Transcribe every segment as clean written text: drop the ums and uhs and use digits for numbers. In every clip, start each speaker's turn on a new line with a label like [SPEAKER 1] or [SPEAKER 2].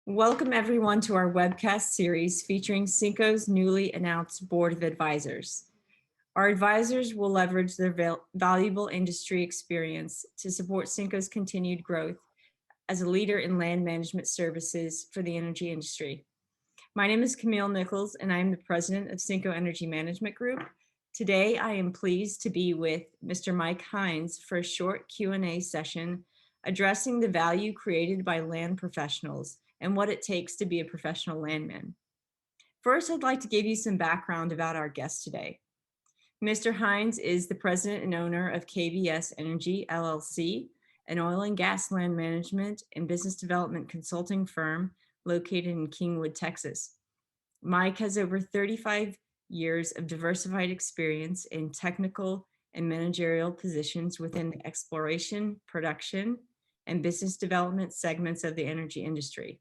[SPEAKER 1] Welcome everyone to our webcast series featuring Cinco's newly announced Board of Advisors. Our advisors will leverage their valuable industry experience to support Cinco's continued growth as a leader in land management services for the energy industry. My name is Camille Nichols and I am the president of Cinco Energy Management Group. Today, I am pleased to be with Mr. Mike Hinze for a short Q&A session addressing the value created by land professionals and what it takes to be a professional landman. First, I'd like to give you some background about our guest today. Mr. Hinze is the president and owner of KBS Energy, LLC, an oil and gas land management and business development consulting firm located in Kingwood, Texas. Mike has over 35 years of diversified experience in technical and managerial positions within the exploration, production, and business development segments of the energy industry.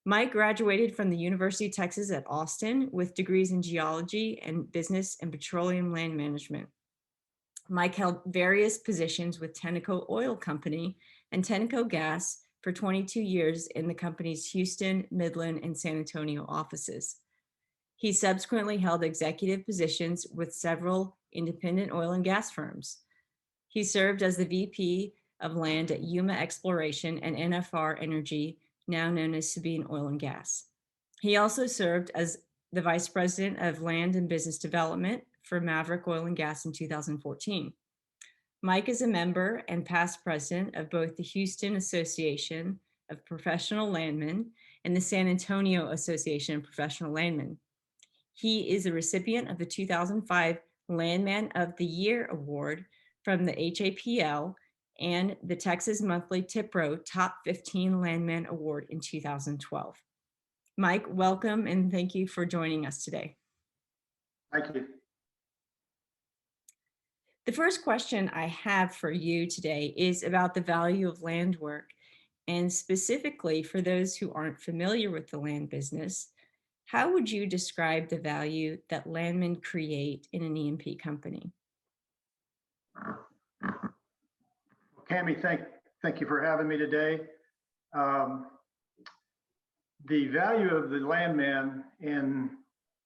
[SPEAKER 1] Mike graduated from the University of Texas at Austin with degrees in geology and business and petroleum land management. Mike held various positions with Tenneco Oil Company and Tenneco Gas for 22 years in the company's Houston, Midland, and San Antonio offices. He subsequently held executive positions with several independent oil and gas firms. He served as the VP of Land at Yuma Exploration and NFR Energy, now known as Sabine Oil and Gas. He also served as the Vice President of Land and Business Development for Maverick Oil and Gas in 2014. Mike is a member and past president of both the Houston Association of Professional Landmen and the San Antonio Association of Professional Landmen. He is a recipient of the 2005 Landman of the Year Award from the HAPL and the Texas Monthly TIPRO Top 15 Landman Award in 2012. Mike, welcome and thank you for joining us today.
[SPEAKER 2] Thank you.
[SPEAKER 1] The first question I have for you today is about the value of land work, and specifically for those who aren't familiar with the land business, how would you describe the value that landmen create in an E&P company?
[SPEAKER 2] Camille, thank you for having me today. The value of the landman in,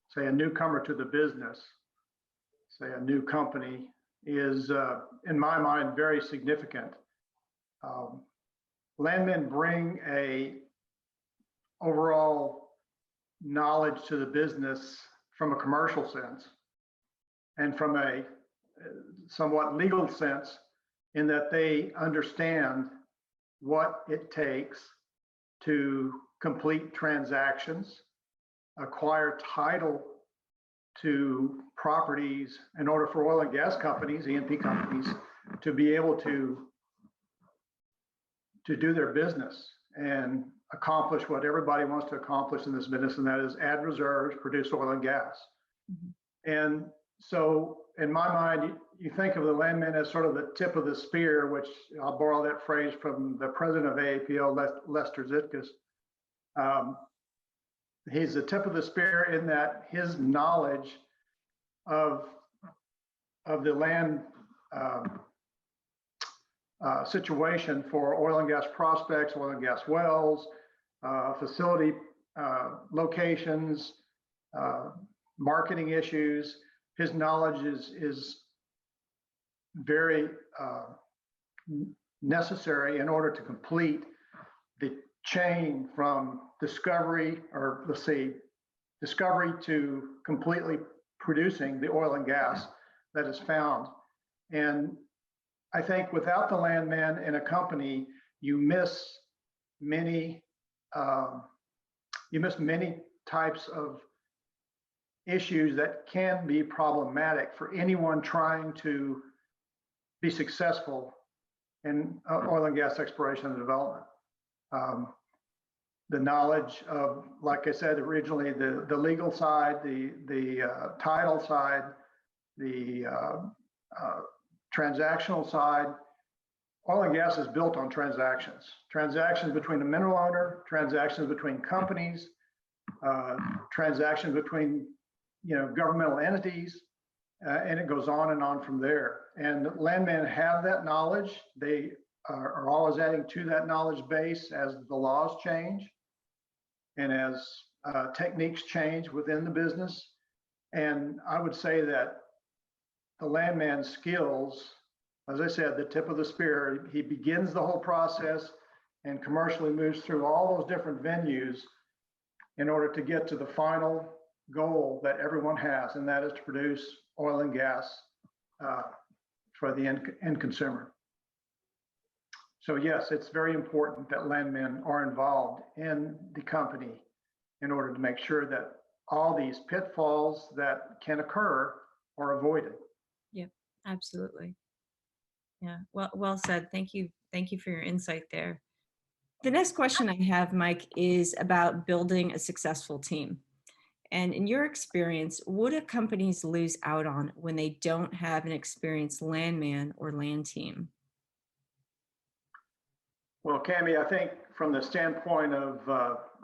[SPEAKER 2] say, a newcomer to the business, say a new company, is, in my mind, very significant. Landmen bring a overall knowledge to the business from a commercial sense and from a somewhat legal sense, in that they understand what it takes to complete transactions, acquire title to properties in order for oil and gas companies, E&P companies, to be able to do their business and accomplish what everybody wants to accomplish in this business, and that is add reserves, produce oil and gas. Mm-hmm. And so in my mind, you think of the landman as sort of the tip of the spear, which I'll borrow that phrase from the president of AAPL, Lester Zitkus. He's the tip of the spear in that his knowledge of the land situation for oil and gas prospects, oil and gas wells, facility locations, marketing issues. His knowledge is very necessary in order to complete the chain from discovery, or let's say discovery, to completely producing the oil and gas that is found. And I think without the landman in a company, you miss many types of issues that can be problematic for anyone trying to be successful in oil and gas exploration and development. The knowledge of, like I said originally, the legal side, the title side, the transactional side. Oil and gas is built on transactions. Transactions between the mineral owner, transactions between companies, transactions between governmental entities, and it goes on and on from there. And landmen have that knowledge. They are always adding to that knowledge base as the laws change and as techniques change within the business. And I would say that the landman's skills, as I said, the tip of the spear, he begins the whole process and commercially moves through all those different venues in order to get to the final goal that everyone has, and that is to produce oil and gas for the end consumer. So yes, it's very important that landmen are involved in the company in order to make sure that all these pitfalls that can occur are avoided.
[SPEAKER 1] Yeah, absolutely. Yeah, well said. Thank you. Thank you for your insight there. The next question I have, Mike, is about building a successful team. And in your experience, what do companies lose out on when they don't have an experienced landman or land team?
[SPEAKER 2] Well, Camille, I think from the standpoint of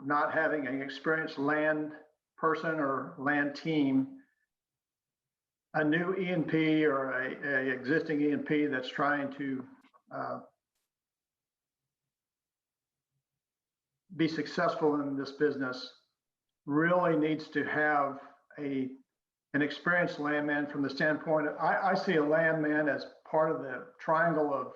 [SPEAKER 2] not having an experienced land person or land team, a new E&P or a existing E&P that's trying to be successful in this business really needs to have an experienced landman from the standpoint of, I see a landman as part of the triangle of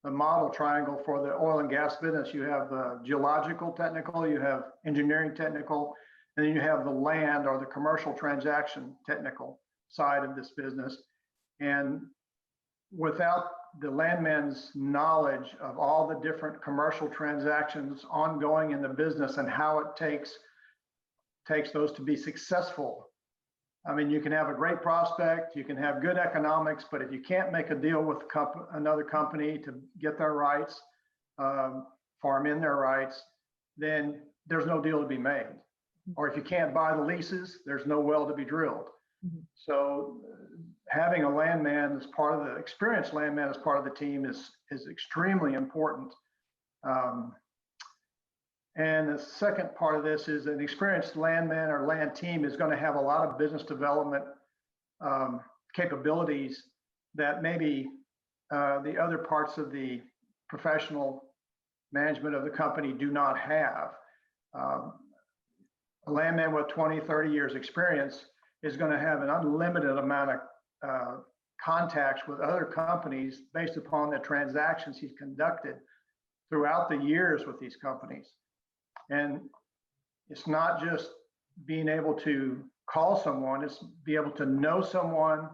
[SPEAKER 2] the model triangle for the oil and gas business. You have the geological technical, you have engineering technical, and then you have the land or the commercial transaction technical side of this business. And without the landman's knowledge of all the different commercial transactions ongoing in the business and how it takes those to be successful. I mean, you can have a great prospect, you can have good economics, but if you can't make a deal with another company to get their rights, farm in their rights, then there's no deal to be made. Or if you can't buy the leases, there's no well to be drilled. Mm-hmm. So having a landman as part of the experienced landman as part of the team is extremely important. And the second part of this is an experienced landman or land team is going to have a lot of business development capabilities that maybe the other parts of the professional management of the company do not have. A landman with 20, 30 years experience is going to have an unlimited amount of contacts with other companies based upon the transactions he's conducted throughout the years with these companies. And it's not just being able to call someone, it's be able to know someone,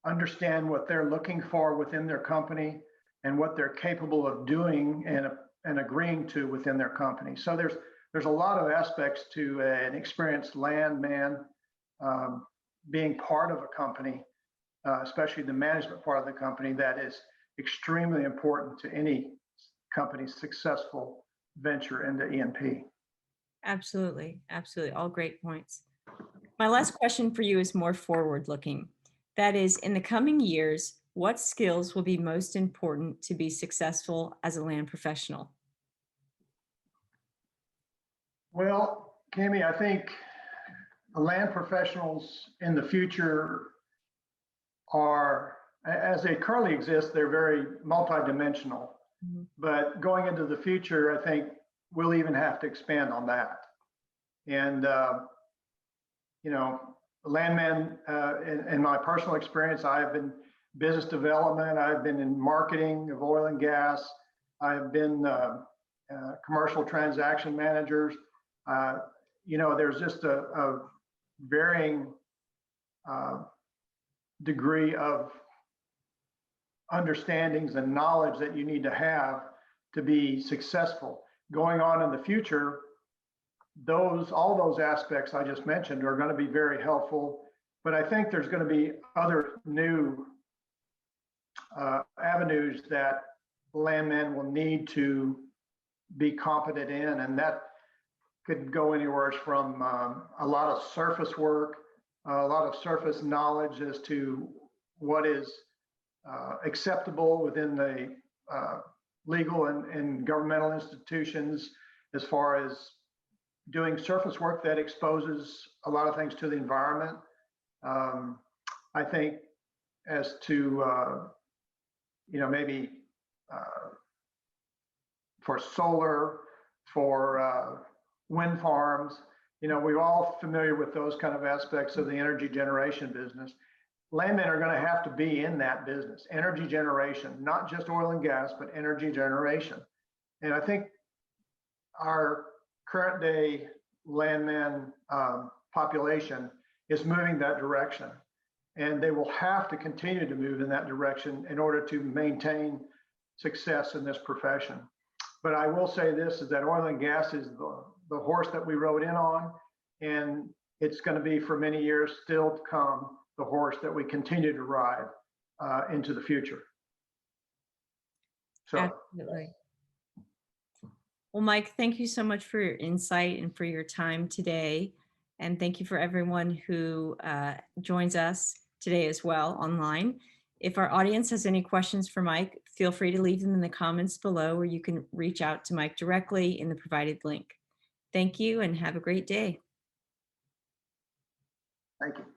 [SPEAKER 2] understand what they're looking for within their company and what they're capable of doing and agreeing to within their company. So there's a lot of aspects to an experienced landman being part of a company, especially the management part of the company, that is extremely important to any company's successful venture into E&P.
[SPEAKER 1] Absolutely, absolutely. All great points. My last question for you is more forward-looking. That is, in the coming years, what skills will be most important to be successful as a land professional?
[SPEAKER 2] Well, Camille, I think land professionals in the future are, as they currently exist, they're very multidimensional. Mm-hmm. But going into the future, I think we'll even have to expand on that. And, landman, in my personal experience, I've been business development, I've been in marketing of oil and gas, I've been commercial transaction managers. There's just a varying degree of understandings and knowledge that you need to have to be successful. Going on in the future, all those aspects I just mentioned are going to be very helpful, but I think there's going to be other new avenues that landmen will need to be competent in, and that could go anywhere from a lot of surface work, a lot of surface knowledge as to what is acceptable within the legal and governmental institutions as far as doing surface work that exposes a lot of things to the environment. I think as to, maybe for solar, for wind farms. You know, we're all familiar with those kind of aspects of the energy generation business. Landmen are going to have to be in that business, energy generation, not just oil and gas, but energy generation. And I think our current day landman population is moving that direction. And they will have to continue to move in that direction in order to maintain success in this profession. But I will say this, is that oil and gas is the horse that we rode in on, and it's going to be for many years still to come the horse that we continue to ride into the future. So,
[SPEAKER 1] absolutely. Well, Mike, thank you so much for your insight and for your time today. And thank you for everyone who joins us today as well online. If our audience has any questions for Mike, feel free to leave them in the comments below, or you can reach out to Mike directly in the provided link. Thank you and have a great day.
[SPEAKER 2] thank you.